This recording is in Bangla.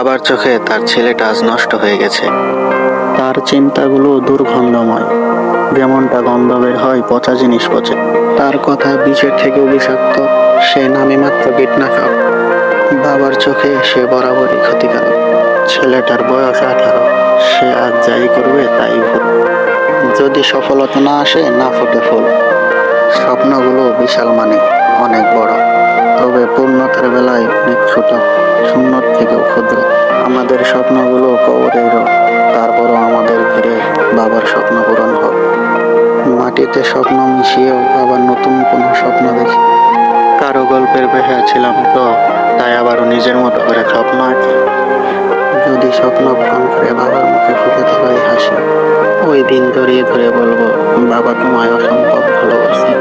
বাবার চোখে তার ছেলেটা আজ নষ্ট হয়ে গেছে। তার চিন্তাগুলো দুর্গন্ধময়, যেমনটা গন্ধ বের হয় পচা জিনিস পচে। তার কথা বিষের থেকেও বিষাক্ত, সে নামে মাত্র কীটনাশক। বাবার চোখে সে বরাবরই ক্ষতিকারক। ছেলেটার বয়স 18, সে আজ যাই করবে তাই ভুল। যদি সফলতা না আসে, না ফোটে ফুল। স্বপ্নগুলো বিশাল, মানে অনেক বড়, তবে পূর্ণতার বেলায় অনেক ছোট, শূন্যর থেকেও ক্ষুদ্র। আমাদের স্বপ্নগুলো কবরেই রোগ, তারপরও আমাদের ঘিরে বাবার স্বপ্ন পূরণ হোক। মাটিতে স্বপ্ন মিশিয়েও আবার নতুন কোনো স্বপ্ন দেখি। কারো গল্পের পেশায় ছিলাম তো, তাই আবারও নিজের মতো করে স্বপ্ন আঁকি। যদি স্বপ্ন পূরণ করে বাবার মুখে ফুটে পাই হাসি, ওই দিন জড়িয়ে ধরে বলবো, বাবা তোমায় অসম্ভব ভালোবাসি।